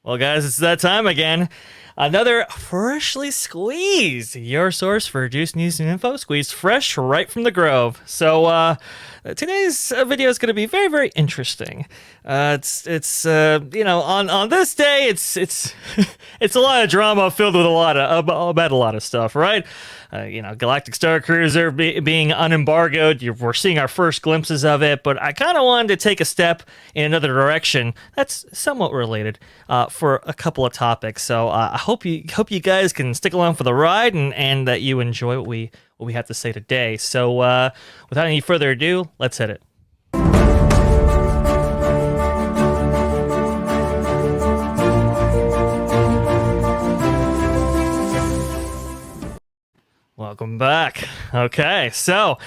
Well, guys, it's that time again. Another freshly squeezed, your source for juice, news, and info, squeezed fresh right from the Grove. Today's video is going to be very, very interesting. On this day, it's it's a lot of drama filled with a lot of about a lot of stuff, right? Galactic Star Cruiser being unembargoed. We're seeing our first glimpses of it, but I kind of wanted to take a step in another direction that's somewhat related for a couple of topics. So I hope you guys can stick along for the ride and that you enjoy what we have to say today. So without any further ado, let's hit it. Welcome back. Okay, so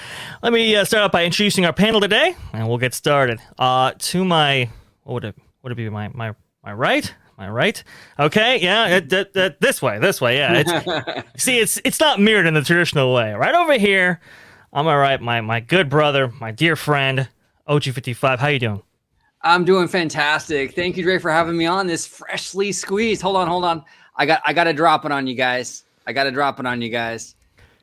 let me start out by introducing our panel today, and we'll get started. To my would it be my right? My right? Okay, yeah, this way, yeah. It's not mirrored in the traditional way. Right over here, on my right, my good brother, my dear friend, OG55. How you doing? I'm doing fantastic. Thank you, Dre, for having me on this freshly squeezed. Hold on. I got to drop it on you guys.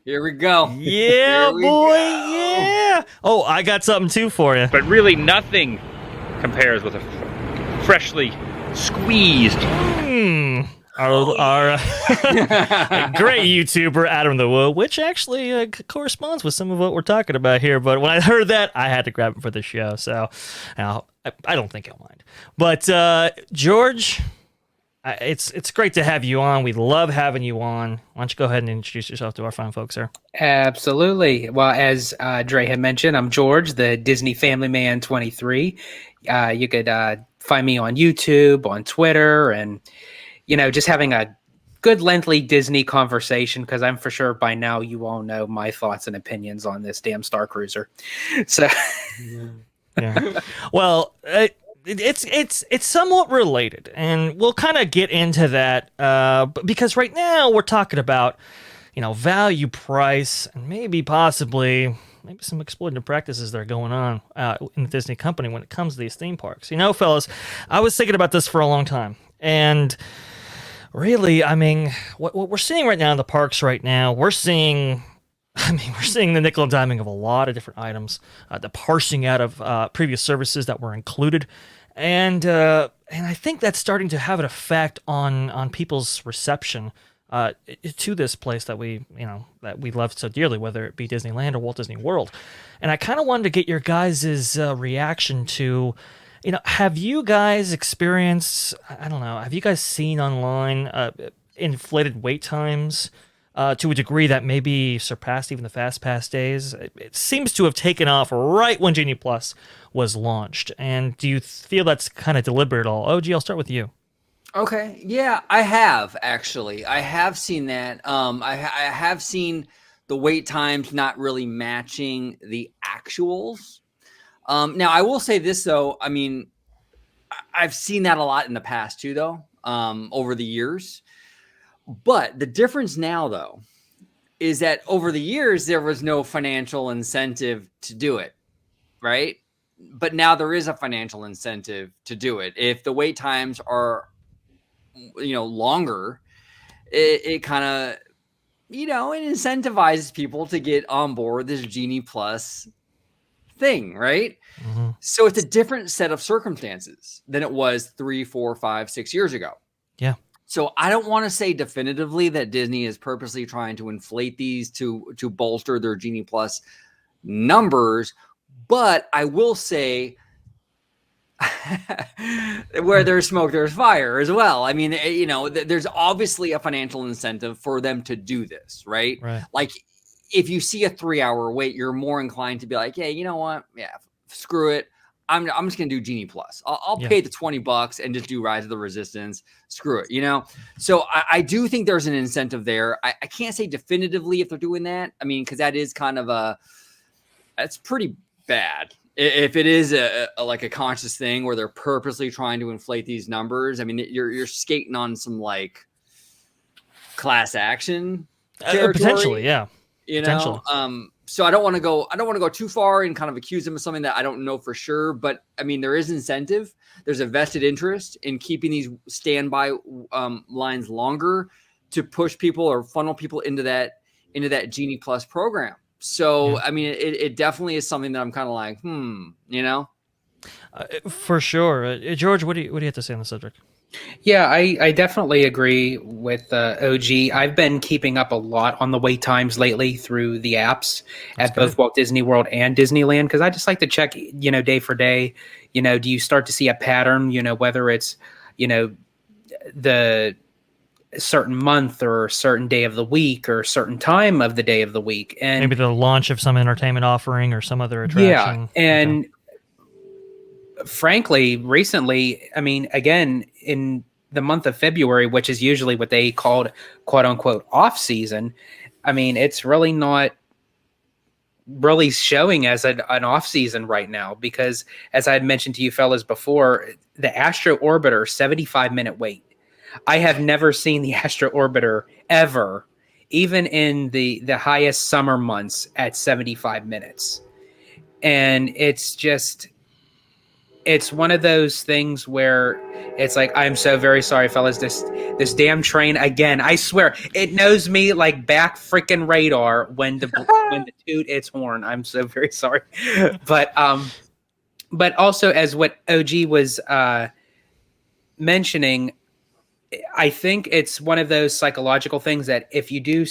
Here we go. Yeah, Here we boy, go. yeah. Oh, I got something too for you. But really, nothing compares with a freshly squeezed. Our great YouTuber Adam the Woo, which actually corresponds with some of what we're talking about here. But when I heard that, I had to grab it for the show. So I don't think I'll mind. But George, it's great to have you on. We love having you on. Why don't you go ahead and introduce yourself to our fine folks, sir? Absolutely. Well, as Dre had mentioned, I'm George, the Disney Family Man 23. You could find me on YouTube, on Twitter, and just having a good lengthy Disney conversation, because I'm for sure by now you all know my thoughts and opinions on this damn Star Cruiser. So, yeah. Well, it's somewhat related, and we'll kind of get into that because right now we're talking about value, price, and maybe some exploitative practices that are going on in the Disney company when it comes to these theme parks. Fellas, I was thinking about this for a long time, and really, I mean, what we're seeing right now in the parks right now, we're seeing the nickel and diming of a lot of different items, the parsing out of previous services that were included, and I think that's starting to have an effect on people's reception to this place that we love so dearly, whether it be Disneyland or Walt Disney World. And I kind of wanted to get your guys' reaction to, have you guys experienced, I don't know, have you guys seen online inflated wait times to a degree that maybe surpassed even the Fast Pass days? It seems to have taken off right when Genie Plus was launched. And do you feel that's kind of deliberate at all? OG, I'll start with you. Okay. Yeah, I have actually. I have seen that. I have seen the wait times not really matching the actuals. Now, I will say this, though. I mean, I've seen that a lot in the past, too, though, over the years. But the difference now, though, is that over the years, there was no financial incentive to do it, right? But now there is a financial incentive to do it. If the wait times are, longer, it kind of, it incentivizes people to get on board this Genie Plus thing, right? Mm-hmm. So it's a different set of circumstances than it was 3, 4, 5, 6 years ago. Yeah. So I don't want to say definitively that Disney is purposely trying to inflate these to bolster their Genie Plus numbers, but I will say where there's smoke, there's fire as well. I mean, there's obviously a financial incentive for them to do this, right? Right. Like, if you see a 3-hour wait, you're more inclined to be like, hey, you know what? Yeah, screw it. I'm just gonna do Genie Plus. I'll pay the $20 and just do Rise of the Resistance. Screw it, So I do think there's an incentive there. I can't say definitively if they're doing that. I mean, because that is kind of that's pretty bad. If it is a conscious thing where they're purposely trying to inflate these numbers, I mean, you're skating on some like class action territory. Potentially, yeah. So I don't want to go too far and kind of accuse them of something that I don't know for sure. But I mean, there is incentive. There's a vested interest in keeping these standby lines longer to push people or funnel people into that Genie Plus program. So I mean, it definitely is something that I'm kind of like, For sure. George, what do you have to say on the subject? Yeah, I definitely agree with OG. I've been keeping up a lot on the wait times lately through the apps at both Walt Disney World and Disneyland, because I just like to check, day for day. Do you start to see a pattern? Whether it's, the certain month or certain day of the week or certain time of the day of the week, and maybe the launch of some entertainment offering or some other attraction. Yeah, and frankly, recently, I mean, again, in the month of February, which is usually what they called quote unquote off season, I mean, it's really not really showing as an off season right now, because as I had mentioned to you fellas before, the Astro Orbiter 75-minute wait. I have never seen the Astro Orbiter ever, even in the highest summer months, at 75 minutes. And it's one of those things where it's like, I'm so very sorry, fellas. This damn train, again, I swear, it knows me like back freaking radar when the toot its horn. I'm so very sorry. But also, as what OG was mentioning, I think it's one of those psychological things that if you do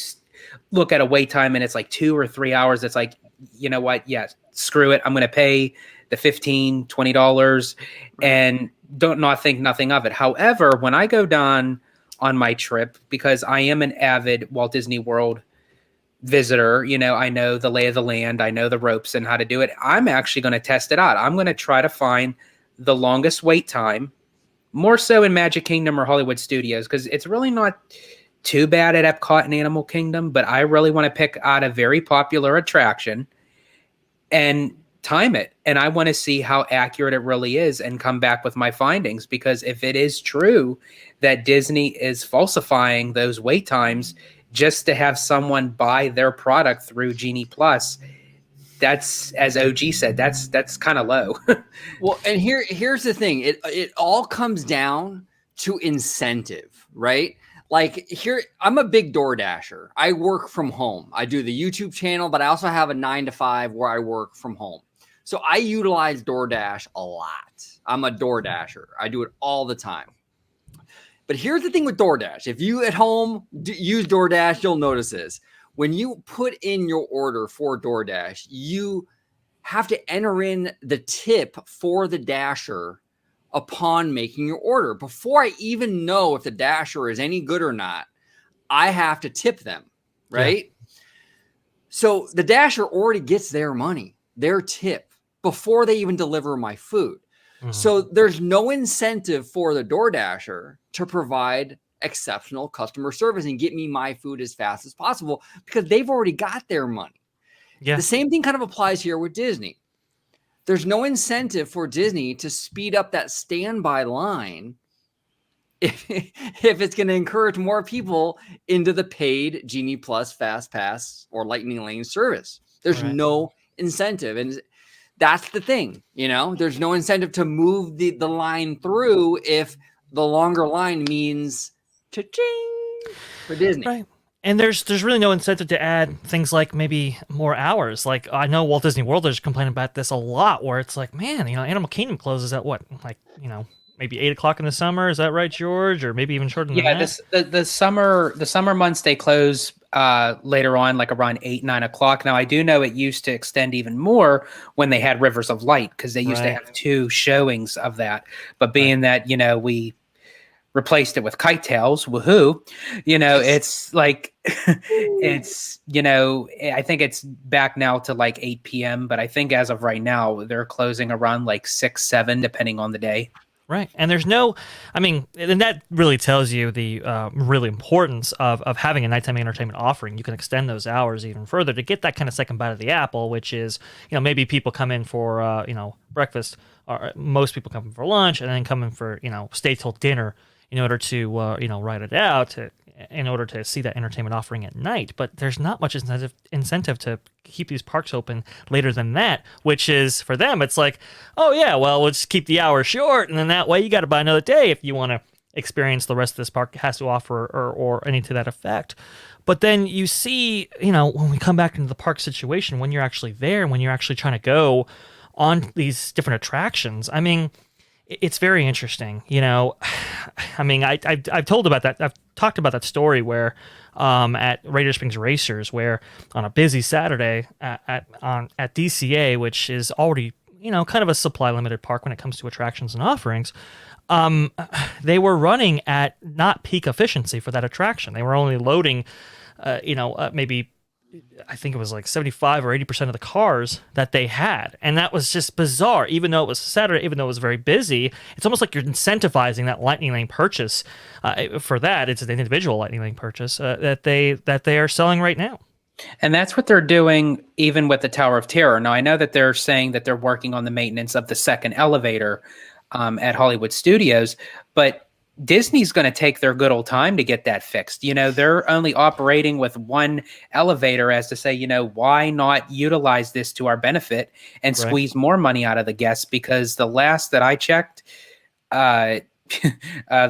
look at a wait time and it's like 2 or 3 hours, it's like, you know what? Yeah, screw it. I'm going to pay the $15, $20 and not think nothing of it. However, when I go down on my trip, because I am an avid Walt Disney World visitor, I know the lay of the land, I know the ropes and how to do it. I'm actually going to test it out. I'm going to try to find the longest wait time, more so in Magic Kingdom or Hollywood Studios, because it's really not too bad at Epcot and Animal Kingdom, but I really want to pick out a very popular attraction and time it. And I want to see how accurate it really is and come back with my findings, because if it is true that Disney is falsifying those wait times just to have someone buy their product through Genie Plus, that's, as OG said, that's kind of low. Well, and here's the thing. It all comes down to incentive, right? Like here, I'm a big DoorDasher. I work from home. I do the YouTube channel, but I also have a 9 to 5 where I work from home. So I utilize DoorDash a lot. I'm a DoorDasher. I do it all the time. But here's the thing with DoorDash. If you at home use DoorDash, you'll notice this. When you put in your order for DoorDash, you have to enter in the tip for the Dasher upon making your order. Before I even know if the Dasher is any good or not, I have to tip them, right? Yeah. So the Dasher already gets their money, their tip, before they even deliver my food. Mm-hmm. So there's no incentive for the DoorDasher to provide exceptional customer service and get me my food as fast as possible, because they've already got their money. Yeah. The same thing kind of applies here with Disney. There's no incentive for Disney to speed up that standby line if it's going to encourage more people into the paid Genie Plus Fast Pass or Lightning Lane service. There's no incentive. And that's the thing, there's no incentive to move the line through if the longer line means cha-ching for Disney. Right. And there's really no incentive to add things like maybe more hours. Like, I know Walt Disney World is complaining about this a lot, where it's like, man, Animal Kingdom closes at what? Like, maybe 8 o'clock in the summer. Is that right, George? Or maybe even shorter than that? Yeah, the summer months, they close later on, like around 8, 9 o'clock. Now, I do know it used to extend even more when they had Rivers of Light, because they used to have 2 showings of that. But being that, we replaced it with Kite Tails, woohoo, it's like, it's, I think it's back now to like 8 p.m. But I think as of right now, they're closing around like 6, 7, depending on the day. Right. And there's and that really tells you the real importance of having a nighttime entertainment offering. You can extend those hours even further to get that kind of second bite of the apple, which is, maybe people come in for, breakfast, or most people come in for lunch, and then come in for, stay till dinner in order to, ride it out in order to see that entertainment offering at night. But there's not much incentive to keep these parks open later than that, which is for them, it's like, oh yeah, well, we'll just keep the hours short, and then that way you got to buy another day if you want to experience the rest of this park has to offer, or any to that effect. But then you see, when we come back into the park situation, when you're actually there and when you're actually trying to go on these different attractions, I mean, it's very interesting. I mean, I've told about that. I've talked about that story where at Radiator Springs Racers, where on a busy Saturday at DCA, which is already kind of a supply limited park when it comes to attractions and offerings, they were running at not peak efficiency for that attraction. They were only loading, maybe I think it was like 75 or 80% of the cars that they had. And that was just bizarre. Even though it was Saturday, even though it was very busy, it's almost like you're incentivizing that Lightning Lane purchase for that. It's an individual Lightning Lane purchase that they are selling right now. And that's what they're doing even with the Tower of Terror. Now, I know that they're saying that they're working on the maintenance of the second elevator at Hollywood Studios, but Disney's going to take their good old time to get that fixed. They're only operating with one elevator as to say, why not utilize this to our benefit and squeeze more money out of the guests? Because the last that I checked, the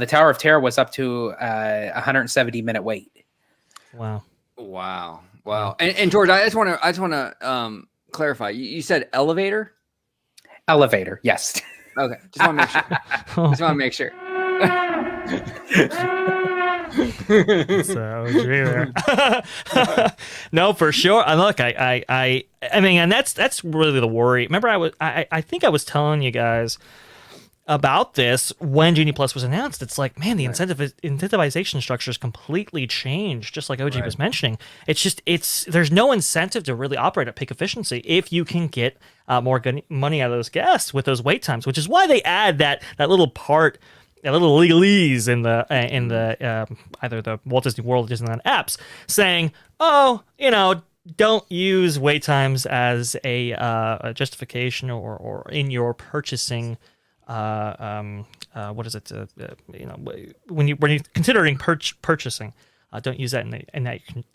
Tower of Terror was up to 170-minute wait. Wow. And George, I just want to clarify. You said elevator? Elevator, yes. Okay, just want to make sure. So there. No, for sure. And look, I mean, and that's really the worry. Remember, I think I was telling you guys about this when Genie Plus was announced. It's like, man, the incentivization structure is completely changed, just like OG was mentioning. There's no incentive to really operate at peak efficiency if you can get more money out of those guests with those wait times, which is why they add that little part, a little legalese in the either the Walt Disney World or Disneyland apps saying, don't use wait times as a justification or in your purchasing. What is it? When you're considering purchasing, don't use that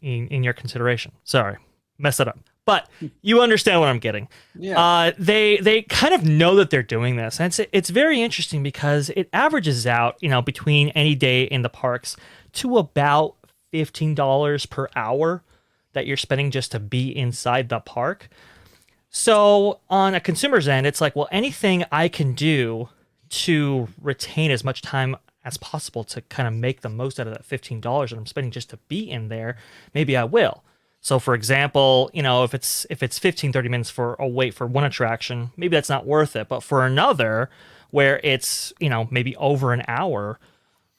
in your consideration. Sorry, messed it up. But you understand what I'm getting. Yeah. They kind of know that they're doing this, and it's very interesting because it averages out, between any day in the parks to about $15 per hour that you're spending just to be inside the park. So on a consumer's end, it's like, well, anything I can do to retain as much time as possible to kind of make the most out of that $15 that I'm spending just to be in there, maybe I will. So for example, if it's 15, 30 minutes for a wait for one attraction, maybe that's not worth it. But for another where it's, maybe over an hour,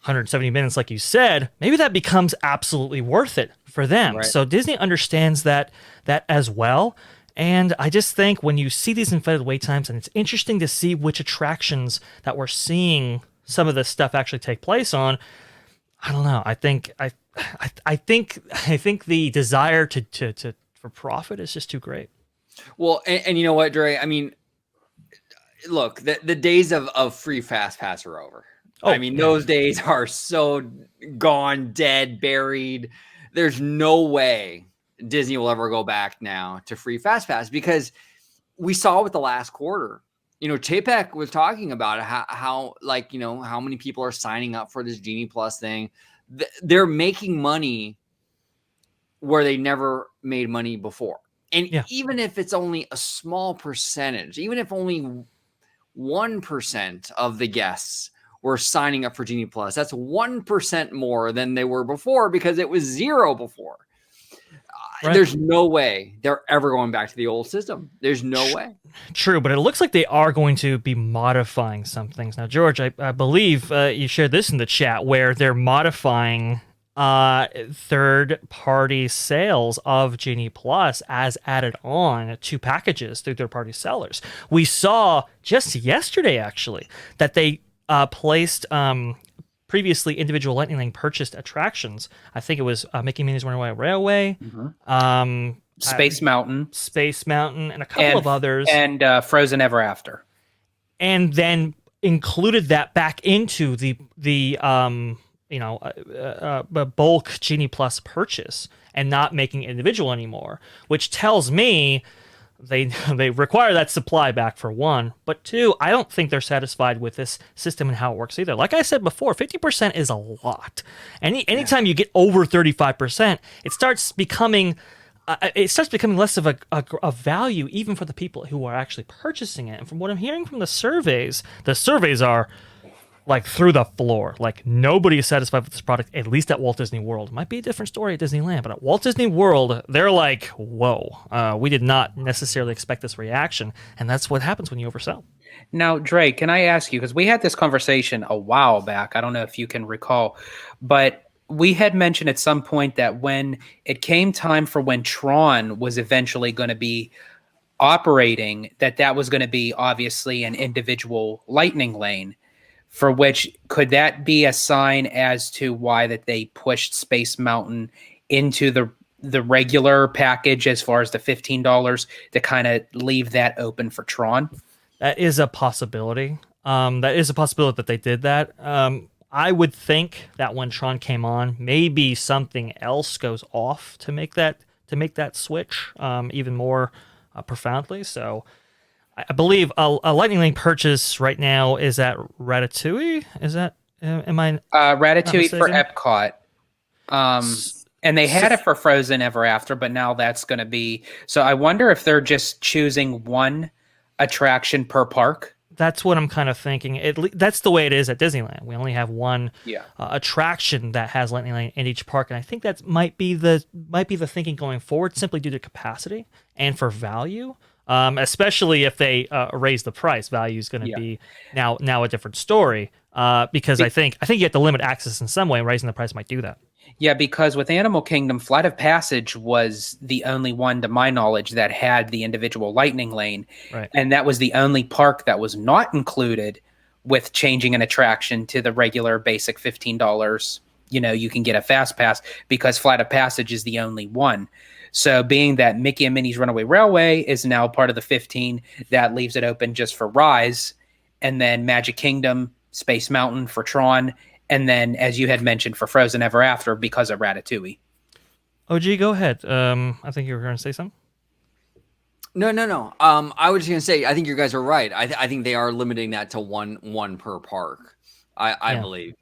170 minutes, like you said, maybe that becomes absolutely worth it for them. Right. So Disney understands that as well. And I just think when you see these inflated wait times, and it's interesting to see which attractions that we're seeing some of this stuff actually take place on, I don't know. I think the desire for profit is just too great. Well, and you know what, Dre? I mean, look, the days of free fast pass are over. Those days are so gone, dead, buried. There's no way Disney will ever go back now to free fast pass, because we saw with the last quarter, Chapek was talking about how many people are signing up for this Genie Plus thing. They're making money where they never made money before. And even if it's only a small percentage, even if only 1% of the guests were signing up for Genie Plus, that's 1% more than they were before, because it was zero before. Right. There's no way they're ever going back to the old system. There's no way. True, but it looks like they are going to be modifying some things. Now, George, I believe you shared this in the chat, where they're modifying third-party sales of Genie Plus as added on to packages through third-party sellers. We saw just yesterday, actually, that they placed previously individual Lightning Lane purchased attractions. I think it was Mickey Minnie's Runaway Railway, Space Mountain, and a couple of others, and Frozen Ever After, and then included that back into the a bulk Genie Plus purchase and not making it individual anymore, which tells me they they require that supply back for one, but two, I don't think they're satisfied with this system and how it works either. Like I said before, 50% is a lot. Anytime you get over 35%, it starts becoming less of a value even for the people who are actually purchasing it. And from what I'm hearing from the surveys are like through the floor. Like nobody is satisfied with this product, at least at Walt Disney World. Might be a different story at Disneyland, but at Walt Disney World, they're like, whoa, we did not necessarily expect this reaction. And that's what happens when you oversell. Now, Dre, can I ask you, because we had this conversation a while back, I don't know if you can recall, but we had mentioned at some point that when it came time for when Tron was eventually going to be operating, that was going to be obviously an individual lightning lane, for which could that be a sign as to why that they pushed Space Mountain into the regular package as far as the $15 to kind of leave that open for Tron? That is a possibility. That is a possibility that they did that. I would think that when Tron came on, maybe something else goes off to make that switch even more profoundly. So I believe a Lightning Lane purchase right now is at Ratatouille. Is that am I Ratatouille for Epcot? And they had it for Frozen Ever After, but now that's going to be. So I wonder if they're just choosing one attraction per park. That's what I'm kind of thinking. That's the way it is at Disneyland. We only have one attraction that has Lightning Lane in each park, and I think that might be the thinking going forward, simply due to capacity and for value. Especially if they raise the price, value is going to be now a different story. Because I think you have to limit access in some way, and raising the price might do that. Yeah, because with Animal Kingdom, Flight of Passage was the only one, to my knowledge, that had the individual lightning lane. Right. And that was the only park that was not included with changing an attraction to the regular basic $15. You can get a fast pass, because Flight of Passage is the only one. So being that Mickey and Minnie's Runaway Railway is now part of the 15, that leaves it open just for Rise, and then Magic Kingdom, Space Mountain for Tron, and then, as you had mentioned, for Frozen Ever After because of Ratatouille. OG, go ahead. I think you were going to say something. No. I was just going to say, I think you guys are right. I think they are limiting that to one per park. I believe.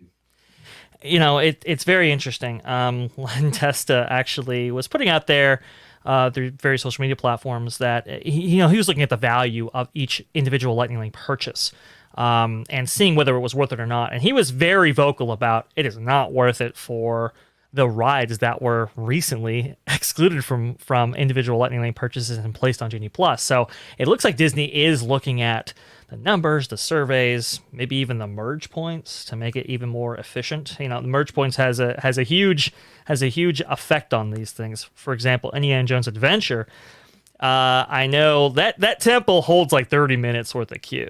It's very interesting. Len Testa actually was putting out there through various social media platforms that he was looking at the value of each individual Lightning Lane purchase. And seeing whether it was worth it or not. And he was very vocal about it is not worth it for the rides that were recently excluded from individual Lightning Lane purchases and placed on Genie Plus. So it looks like Disney is looking at the numbers, the surveys, maybe even the merge points to make it even more efficient. The merge points has a huge effect on these things. For example, Indiana Jones Adventure, I know that temple holds like 30 minutes worth of queue.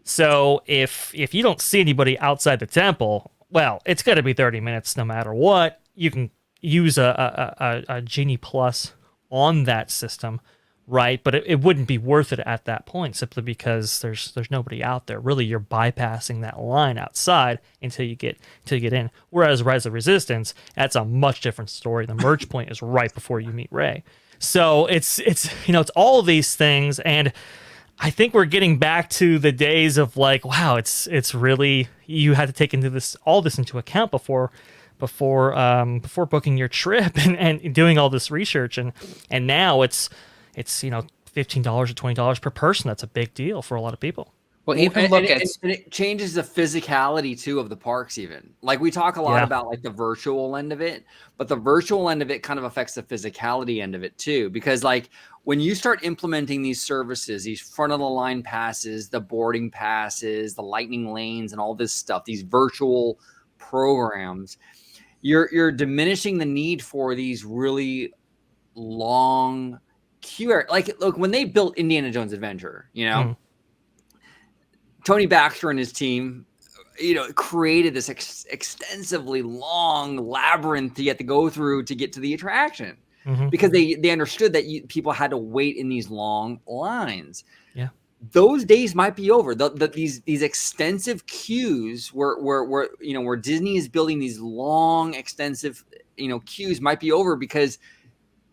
So if you don't see anybody outside the temple, well, it's going to be 30 minutes no matter what. You can use a Genie Plus on that system, right? But it wouldn't be worth it at that point, simply because there's nobody out there. Really, you're bypassing that line outside until you get in. Whereas Rise of Resistance, that's a much different story. The merge point is right before you meet Rey. So it's all of these things. And I think we're getting back to the days of like, wow, it's really, you had to take all this into account before booking your trip and doing all this research, and now it's $15 or $20 per person. That's a big deal for a lot of people. Well, it changes the physicality too of the parks. Even like we talk a lot about like the virtual end of it, but the virtual end of it kind of affects the physicality end of it too, because like when you start implementing these services, these front of the line passes, the boarding passes, the lightning lanes, and all this stuff, these virtual programs, you're diminishing the need for these really long queue. Like, look, when they built Indiana Jones Adventure, Tony Baxter and his team, created this extensively long labyrinth you have to go through to get to the attraction. Because they understood that people had to wait in these long lines. Yeah. those days might be over. These extensive queues where Disney is building these long, extensive queues might be over because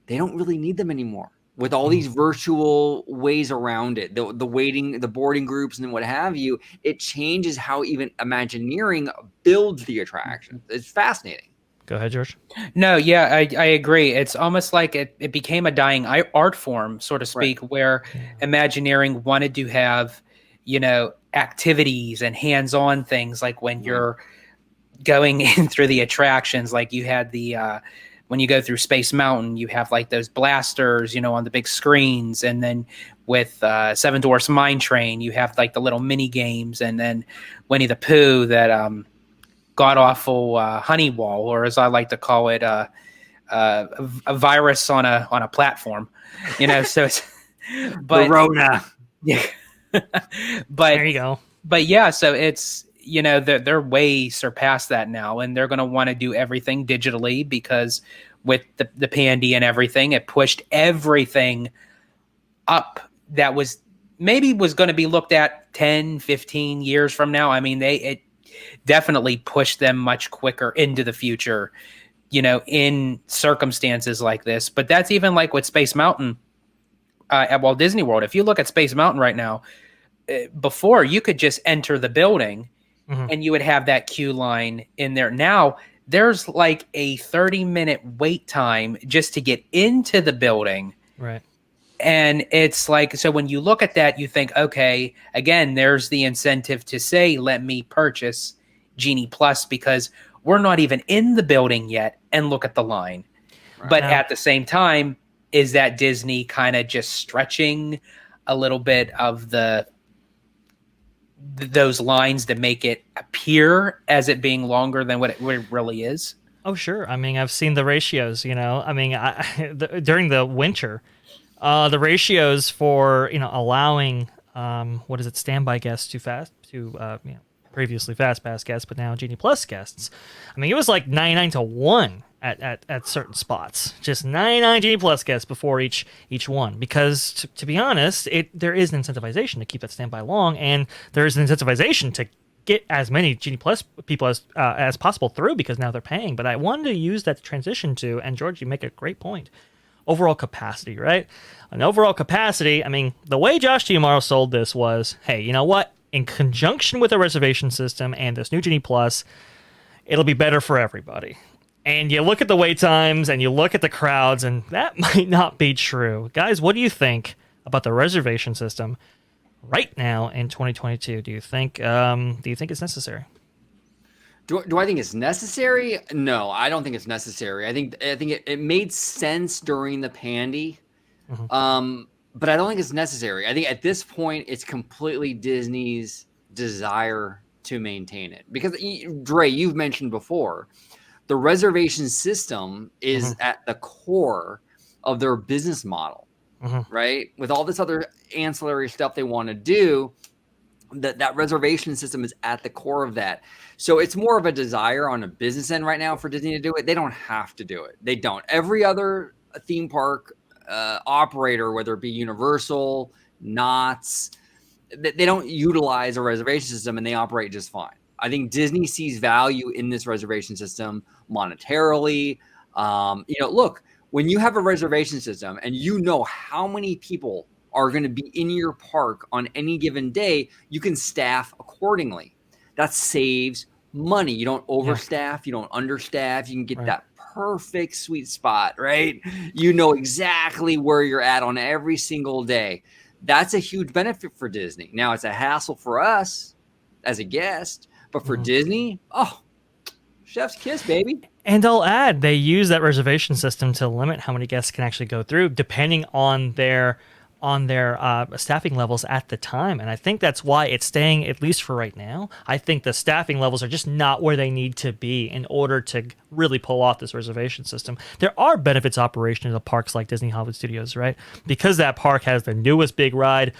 they don't really need them anymore. With all these virtual ways around it, the waiting, the boarding groups, and what have you, it changes how even Imagineering builds the attraction. It's fascinating. Go ahead, George. No, yeah, I agree. It's almost like it became a dying art form, so to speak, where Imagineering wanted to have, activities and hands-on things, like when you're going in through the attractions, like you had the when you go through Space Mountain, you have like those blasters, on the big screens, and then with Seven Dwarfs Mine Train, you have like the little mini games, and then Winnie the Pooh, that god awful honey wall, or as I like to call it, a virus on a platform, So it's but Verona. Yeah, but There you go. But yeah, so it's they're way surpassed that now, and they're going to want to do everything digitally because with the Pandy and everything, it pushed everything up that was going to be looked at 10, 15 years from now. I mean, it definitely pushed them much quicker into the future, in circumstances like this. But that's even like with Space Mountain at Walt Disney World. If you look at Space Mountain right now, before you could just enter the building and you would have that queue line in there. Now there's like a 30-minute wait time just to get into the building. Right. And it's like, so when you look at that, you think, okay, again, there's the incentive to say, let me purchase Genie Plus because we're not even in the building yet, and look at the line. Right. But at the same time, is that Disney kind of just stretching a little bit of those lines to make it appear as it being longer than what it really is? Oh, sure. I mean, I've seen the ratios, I mean, during the winter, the ratios for, allowing, standby guests to previously Fast Pass guests, but now Genie Plus guests. I mean, it was like 99 to 1 at certain spots. Just 99 Genie Plus guests before each one. Because, to be honest, there is an incentivization to keep that standby long, and there is an incentivization to get as many Genie Plus people as possible through, because now they're paying. But I wanted to use that transition to, and George, you make a great point, overall capacity, right? An overall capacity, I mean, the way Josh Giamaro sold this was, hey, you know what? In conjunction with a reservation system and this new Genie Plus, it'll be better for everybody. And you look at the wait times and you look at the crowds, and that might not be true. Guys, what do you think about the reservation system right now in 2022? Do you think it's necessary? Do I think it's necessary? No, I don't think it's necessary. I think it made sense during the Pandy. But I don't think it's necessary. I think at this point, it's completely Disney's desire to maintain it. Because, Dre, you've mentioned before, the reservation system is at the core of their business model, right? With all this other ancillary stuff they want to do, that reservation system is at the core of that. So it's more of a desire on a business end right now for Disney to do it. They don't have to do it. They don't. Every other theme park operator, whether it be Universal, Knott's, they don't utilize a reservation system, and they operate just fine. I think Disney sees value in this reservation system monetarily. Look, when you have a reservation system and how many people are going to be in your park on any given day, you can staff accordingly. That saves money. You don't overstaff, you don't understaff. You can get that perfect sweet spot, right? You know exactly where you're at on every single day. That's a huge benefit for Disney. Now, it's a hassle for us as a guest, but for Disney, chef's kiss, baby. And I'll add, they use that reservation system to limit how many guests can actually go through, depending on their staffing levels at the time. And I think that's why it's staying, at least for right now. I think the staffing levels are just not where they need to be in order to really pull off this reservation system. There are benefits operation of parks like Disney Hollywood Studios, right? Because that park has the newest big ride,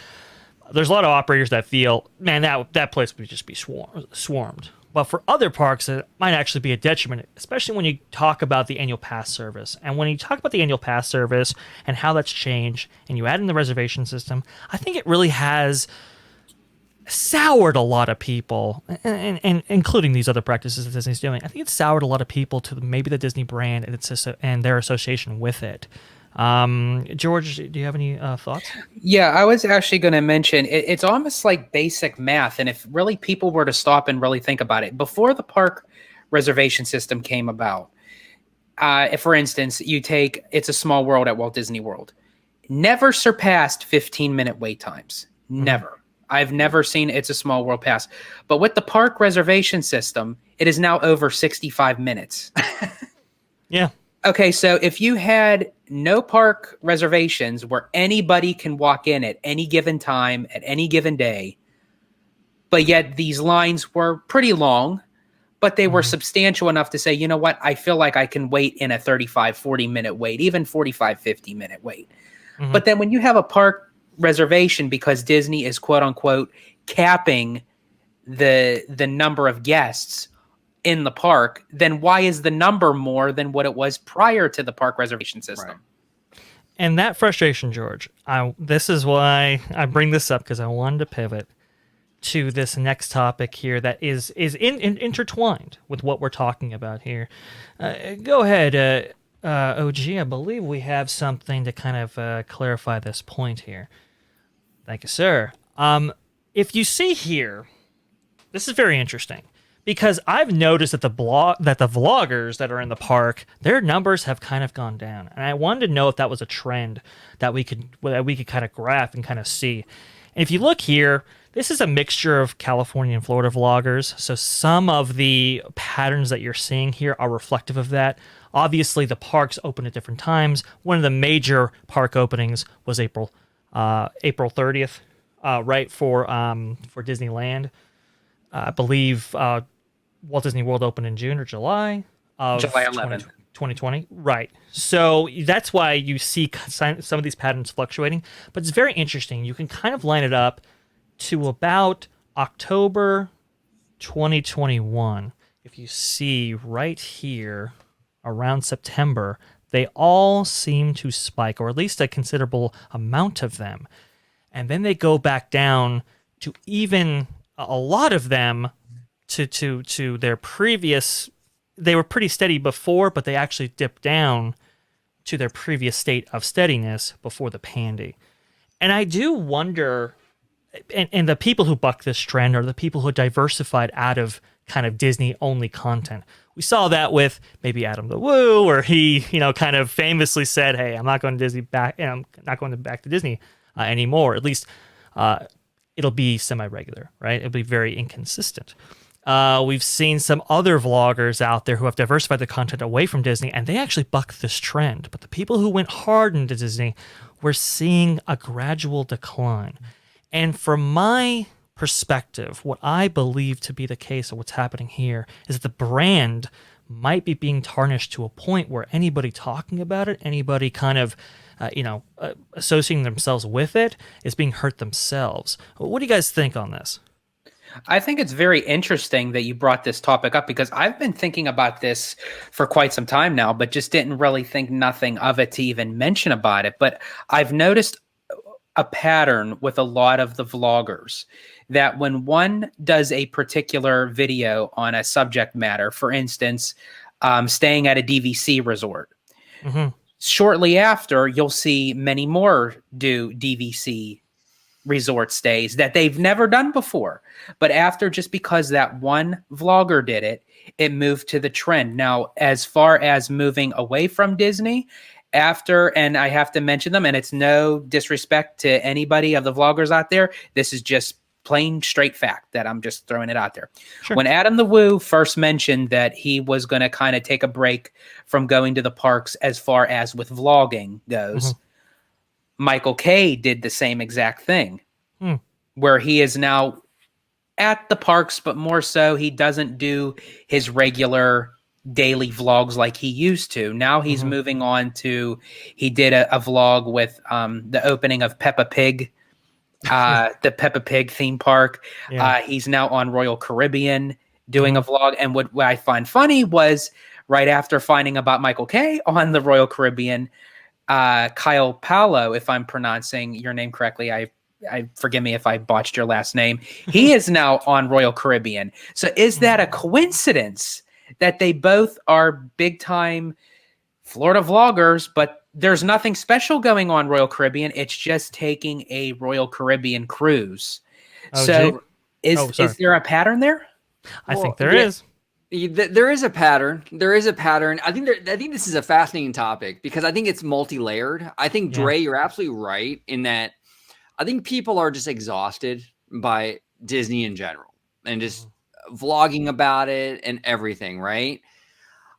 there's a lot of operators that feel, man, that place would just be swarmed But for other parks, it might actually be a detriment, especially when you talk about the annual pass service. And when you talk about the annual pass service and how that's changed, and you add in the reservation system, I think it really has soured a lot of people, and including these other practices that Disney's doing. I think it's soured a lot of people to maybe the Disney brand and their association with it. George, do you have any thoughts? Yeah, I was actually going to mention it's almost like basic math. And if really people were to stop and really think about it, before the park reservation system came about, if, for instance, you take It's a Small World at Walt Disney World, never surpassed 15-minute wait times. Never. I've never seen It's a Small World pass. But with the park reservation system, it is now over 65 minutes. Yeah. Okay, so if you had no park reservations where anybody can walk in at any given time, at any given day, but yet these lines were pretty long, but they were substantial enough to say, you know what, I feel like I can wait in a 35, 40-minute wait, even 45, 50-minute wait. But then when you have a park reservation because Disney is quote unquote capping the number of guests in the park, then why is the number more than what it was prior to the park reservation system? Right. And that frustration, George, this is why I bring this up, because I wanted to pivot to this next topic here that is intertwined with what we're talking about here. Go ahead, OG. I believe we have something to kind of clarify this point here. Thank you, sir. If you see here, this is very interesting, because I've noticed that the vloggers that are in the park, their numbers have kind of gone down, and I wanted to know if that was a trend that we could kind of graph and kind of see. And if you look here, this is a mixture of California and Florida vloggers, so some of the patterns that you're seeing here are reflective of that. Obviously, the parks open at different times. One of the major park openings was April 30th, right, for Disneyland. I believe Walt Disney World opened in June or July of July 11th. 2020. Right. So that's why you see some of these patterns fluctuating. But it's very interesting. You can kind of line it up to about October 2021. If you see right here around September, they all seem to spike, or at least a considerable amount of them. And then they go back down to even a lot of them to their previous. They were pretty steady before, but they actually dipped down to their previous state of steadiness before the pandy. And I do wonder, and the people who buck this trend are the people who diversified out of kind of Disney-only content. We saw that with maybe Adam the Woo, where he, kind of famously said, "Hey, I'm not going to Disney back. I'm not going back to Disney anymore. At least it'll be semi-regular, right? It'll be very inconsistent." We've seen some other vloggers out there who have diversified the content away from Disney, and they actually bucked this trend. But the people who went hard into Disney, we're seeing a gradual decline. And from my perspective, what I believe to be the case of what's happening here is that the brand might be being tarnished to a point where anybody talking about it, anybody kind of, associating themselves with it, is being hurt themselves. What do you guys think on this? I think it's very interesting that you brought this topic up, because I've been thinking about this for quite some time now, but just didn't really think nothing of it to even mention about it. But I've noticed a pattern with a lot of the vloggers that when one does a particular video on a subject matter, for instance, staying at a DVC resort, shortly after, you'll see many more do DVC resort stays that they've never done before. But after, just because that one vlogger did it, it moved to the trend. Now, as far as moving away from Disney, and I have to mention them, and it's no disrespect to anybody of the vloggers out there, this is just plain straight fact that I'm just throwing it out there. Sure. When Adam the Woo first mentioned that he was going to kind of take a break from going to the parks as far as with vlogging goes, Michael K did the same exact thing, where he is now at the parks, but more so he doesn't do his regular daily vlogs like he used to. Now he's moving on to, he did a vlog with the opening of Peppa Pig, the Peppa Pig theme park. Yeah. He's now on Royal Caribbean doing a vlog. And what I find funny was right after finding about Michael K on the Royal Caribbean, Kyle Paolo, if I'm pronouncing your name correctly, I forgive me if I botched your last name. He is now on Royal Caribbean. So is that a coincidence that they both are big time Florida vloggers, but there's nothing special going on Royal Caribbean? It's just taking a Royal Caribbean cruise. Oh, So sorry. is there a pattern there? I think Well, there is. There is a pattern. There is a pattern. I think this is a fascinating topic because I think it's multi-layered. I think Dre, you're absolutely right in that I think people are just exhausted by Disney in general and just vlogging about it and everything, right?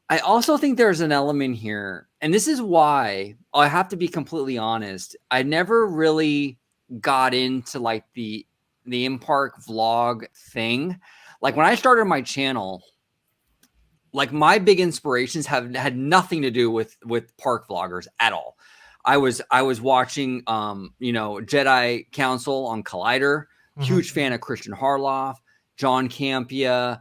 I also think there's an element here, and this is why I have to be completely honest. I never really got into like the in-park vlog thing. Like when I started my channel, like my big inspirations have had nothing to do with park vloggers at all. I was watching Jedi Council on Collider, huge fan of Christian Harloff, John Campia,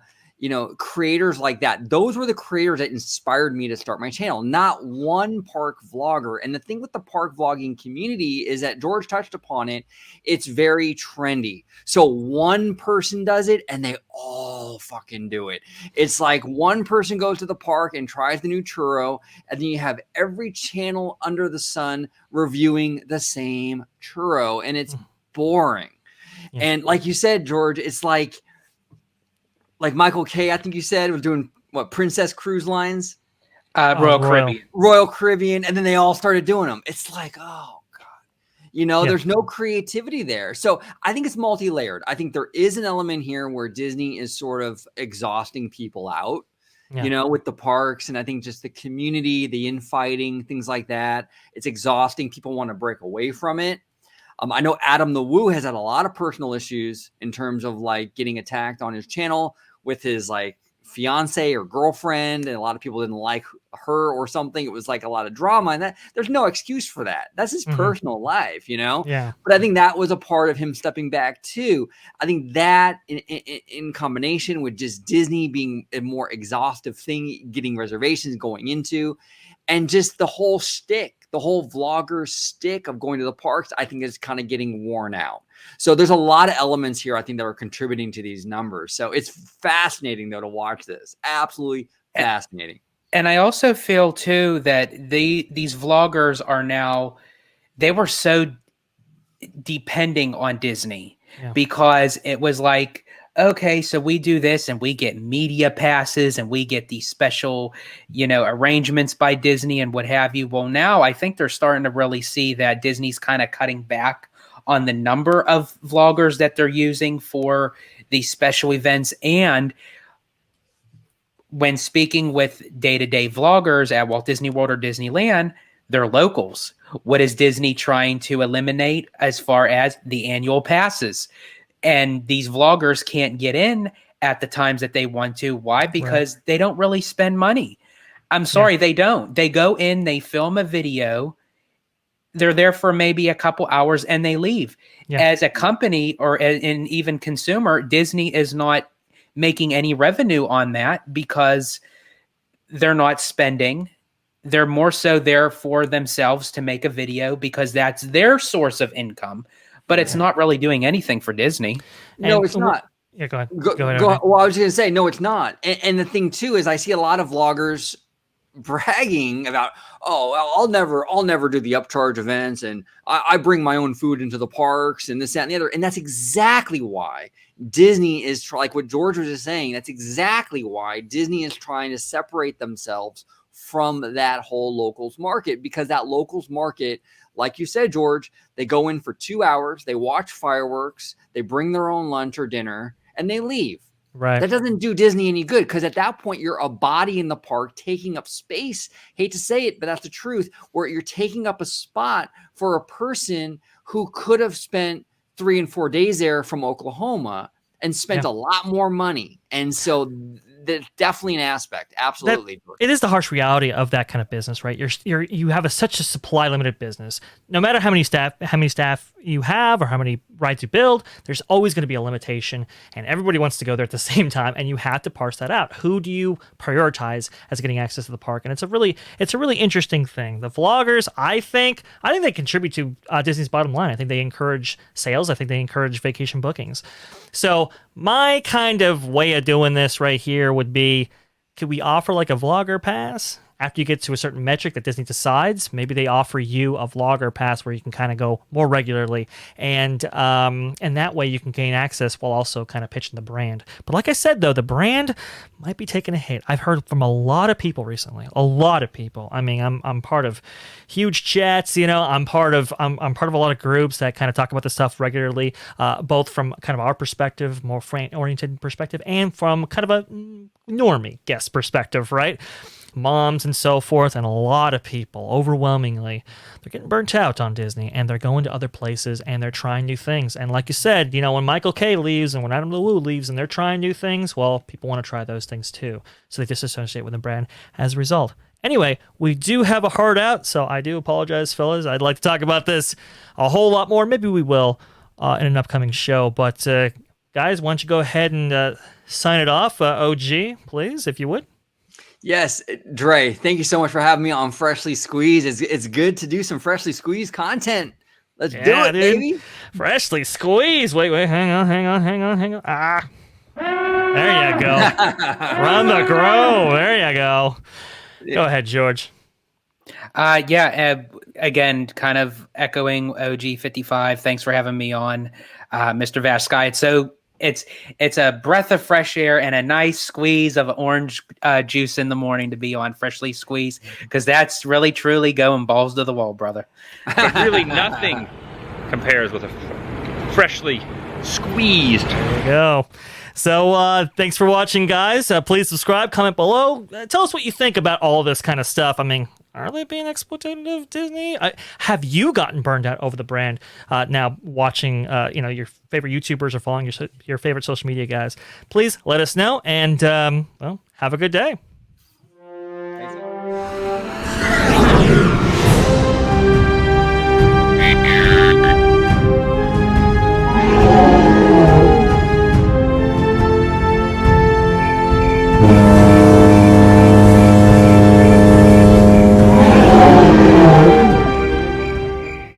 creators like that. Those were the creators that inspired me to start my channel, not one park vlogger. And the thing with the park vlogging community is that George touched upon it. It's very trendy. So one person does it and they all fucking do it. It's like one person goes to the park and tries the new churro, and then you have every channel under the sun reviewing the same churro, and it's boring. Yeah. And like you said, George, it's like Michael K, I think you said, was doing what, Princess Cruise Lines? Royal Caribbean. Royal Caribbean, and then they all started doing them. It's like, oh God. There's no creativity there. So I think it's multi-layered. I think there is an element here where Disney is sort of exhausting people out, with the parks. And I think just the community, the infighting, things like that, it's exhausting. People want to break away from it. I know Adam the Woo has had a lot of personal issues in terms of like getting attacked on his channel with his like fiance or girlfriend, and a lot of people didn't like her or something. It was like a lot of drama, and that there's no excuse for that. That's his personal life, Yeah. But I think that was a part of him stepping back too. I think that in combination with just Disney being a more exhaustive thing, getting reservations going into, and just the whole shtick, the whole vlogger stick of going to the parks, I think is kind of getting worn out. So there's a lot of elements here, I think, that are contributing to these numbers. So it's fascinating, though, to watch this. Absolutely fascinating. And I also feel, too, that these vloggers are now, they were so depending on Disney because it was like, okay, so we do this and we get media passes and we get these special, arrangements by Disney and what have you. Well, now I think they're starting to really see that Disney's kind of cutting back on the number of vloggers that they're using for these special events. And when speaking with day-to-day vloggers at Walt Disney World or Disneyland, they're locals. What is Disney trying to eliminate as far as the annual passes? And these vloggers can't get in at the times that they want to. Why? Because they don't really spend money. I'm sorry, they don't. They go in, they film a video, they're there for maybe a couple hours and they leave. Yeah. As a company or an even consumer, Disney is not making any revenue on that because they're not spending. They're more so there for themselves to make a video because that's their source of income. But it's not really doing anything for Disney. No, it's not. Yeah, go ahead. Go ahead. Well, I was going to say, no, it's not. And the thing, too, is I see a lot of vloggers bragging about, I'll never do the upcharge events, and I bring my own food into the parks and this, that, and the other. And that's exactly why Disney is, like what George was just saying, that's exactly why Disney is trying to separate themselves from that whole locals market, because that locals market, like you said, George, they go in for 2 hours, they watch fireworks, they bring their own lunch or dinner, and they leave. Right. That doesn't do Disney any good, because at that point, you're a body in the park taking up space. Hate to say it, but that's the truth, where you're taking up a spot for a person who could have spent 3 and 4 days there from Oklahoma and spent a lot more money. And so that's definitely an aspect. Absolutely. It is the harsh reality of that kind of business, right? You have such a supply limited business. No matter how many staff you have or how many rides you build, there's always going to be a limitation, and everybody wants to go there at the same time, and you have to parse that out. Who do you prioritize as getting access to the park? And it's a really interesting thing. The vloggers, I think they contribute to Disney's bottom line. I think they encourage sales. I think they encourage vacation bookings. So my kind of way of doing this right here would be, could we offer like a vlogger pass? After you get to a certain metric that Disney decides, maybe they offer you a vlogger pass where you can kind of go more regularly, and that way you can gain access while also kind of pitching the brand. But like I said, though, the brand might be taking a hit. I've heard from a lot of people recently. A lot of people. I mean, I'm part of huge chats. I'm part of a lot of groups that kind of talk about this stuff regularly, both from kind of our perspective, more fan-oriented perspective, and from kind of a normie guest perspective, right? Moms and so forth, and a lot of people, overwhelmingly, they're getting burnt out on Disney, and they're going to other places, and they're trying new things. And like you said, when Michael K leaves and when Adam Lewu leaves and they're trying new things, well, people want to try those things too. So they disassociate with the brand as a result. Anyway, we do have a hard out, so I do apologize, fellas. I'd like to talk about this a whole lot more. Maybe we will in an upcoming show. But guys, why don't you go ahead and sign it off? OG, please, if you would. Yes, Dre, thank you so much for having me on Freshly Squeezed. It's good to do some Freshly Squeezed content. Let's do it, dude. Baby. Freshly Squeezed. Wait, hang on. Ah. There you go. Run the grow. There you go. Go ahead, George. Again, kind of echoing OG 55. Thanks for having me on, Mr. Vast Sky. It's a breath of fresh air and a nice squeeze of orange juice in the morning to be on Freshly Squeezed, because that's really truly going balls to the wall, brother. But really nothing compares with a freshly squeezed. There you go. So thanks for watching, guys. Please subscribe, comment below. Tell us what you think about all this kind of stuff. I mean, are they being exploitative of Disney? Have you gotten burned out over the brand now watching your favorite YouTubers or following your favorite social media guys? Please let us know, and well, have a good day.